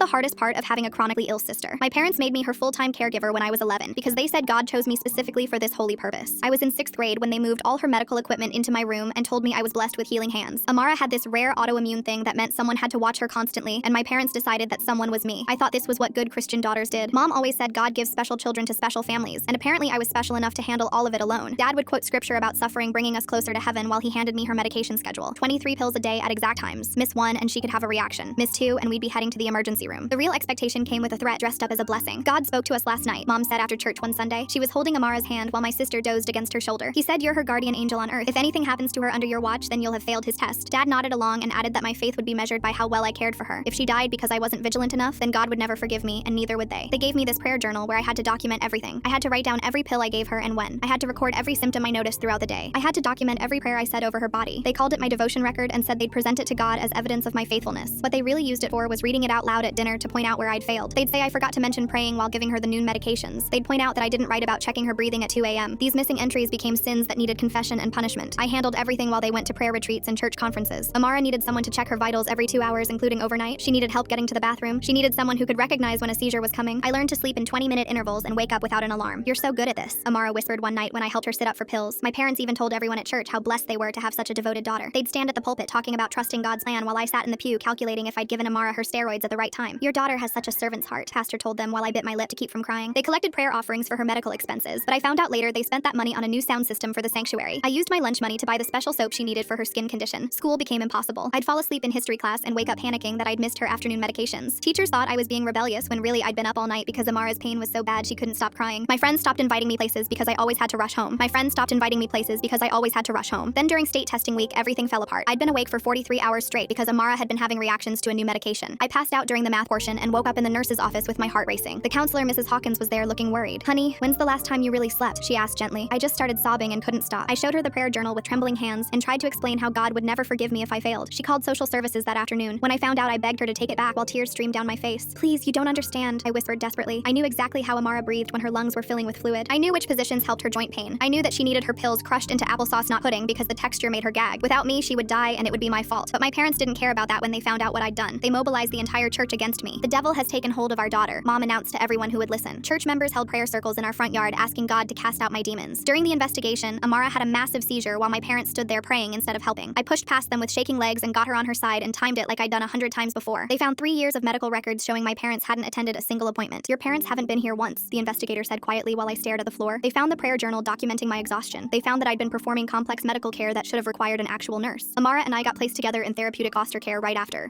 the hardest part of having a chronically ill sister. My parents made me her full-time caregiver when I was 11 because they said God chose me specifically for this holy purpose. I was in 6th grade when they moved all her medical equipment into my room and told me I was blessed with healing hands. Amara had this rare autoimmune thing that meant someone had to watch her constantly, and my parents decided that someone was me. I thought this was what good Christian daughters did. Mom always said God gives special children to special families, and apparently I was special enough to handle all of it alone. Dad would quote scripture about suffering bringing us closer to heaven while he handed me her medication schedule. 23 pills a day at exact times. Miss 1 and she could have a reaction. Miss 2 and we'd be heading to the emergency room. The real expectation came with a threat dressed up as a blessing. God spoke to us last night, Mom said after church one Sunday. She was holding Amara's hand while my sister dozed against her shoulder. He said, "You're her guardian angel on earth. If anything happens to her under your watch, then you'll have failed his test." Dad nodded along and added that my faith would be measured by how well I cared for her. If she died because I wasn't vigilant enough, then God would never forgive me, and neither would they. They gave me this prayer journal where I had to document everything. I had to write down every pill I gave her and when. I had to record every symptom I noticed throughout the day. I had to document every prayer I said over her body. They called it my devotion record and said they'd present it to God as evidence of my faithfulness. What they really used it for was reading it out loud at dinner to point out where I'd failed. They'd say I forgot to mention praying while giving her the noon medications. They'd point out that I didn't write about checking her breathing at 2 a.m. These missing entries became sins that needed confession and punishment. I handled everything while they went to prayer retreats and church conferences. Amara needed someone to check her vitals every 2 hours, including overnight. She needed help getting to the bathroom. She needed someone who could recognize when a seizure was coming. I learned to sleep in 20-minute intervals and wake up without an alarm. "You're so good at this," Amara whispered one night when I helped her sit up for pills. My parents even told everyone at church how blessed they were to have such a devoted daughter. They'd stand at the pulpit talking about trusting God's plan while I sat in the pew calculating if I'd given Amara her steroids at the right time. "Your daughter has such a servant's heart," Pastor told them while I bit my lip to keep from crying. They collected prayer offerings for her medical expenses, but I found out later they spent that money on a new sound system for the sanctuary. I used my lunch money to buy the special soap she needed for her skin condition. School became impossible. I'd fall asleep in history class and wake up panicking that I'd missed her afternoon medications. Teachers thought I was being rebellious when really I'd been up all night because Amara's pain was so bad she couldn't stop crying. My friends stopped inviting me places because I always had to rush home. Then during state testing week, everything fell apart. I'd been awake for 43 hours straight because Amara had been having reactions to a new medication. I passed out during the math portion and woke up in the nurse's office with my heart racing. The counselor, Mrs. Hawkins, was there looking worried. "Honey, when's the last time you really slept?" she asked gently. I just started sobbing and couldn't stop. I showed her the prayer journal with trembling hands and tried to explain how God would never forgive me if I failed. She called social services that afternoon. When I found out, I begged her to take it back while tears streamed down my face. "Please, you don't understand," I whispered desperately. I knew exactly how Amara breathed when her lungs were filling with fluid. I knew which positions helped her joint pain. I knew that she needed her pills crushed into applesauce, not pudding, because the texture made her gag. Without me, she would die and it would be my fault. But my parents didn't care about that when they found out what I'd done. They mobilized the entire church against me. "The devil has taken hold of our daughter," Mom announced to everyone who would listen. Church members held prayer circles in our front yard asking God to cast out my demons. During the investigation, Amara had a massive seizure while my parents stood there praying instead of helping. I pushed past them with shaking legs and got her on her side and timed it like I'd done 100 times before. They found 3 years of medical records showing my parents hadn't attended a single appointment. "Your parents haven't been here once," the investigator said quietly while I stared at the floor. They found the prayer journal documenting my exhaustion. They found that I'd been performing complex medical care that should have required an actual nurse. Amara and I got placed together in therapeutic foster care right after.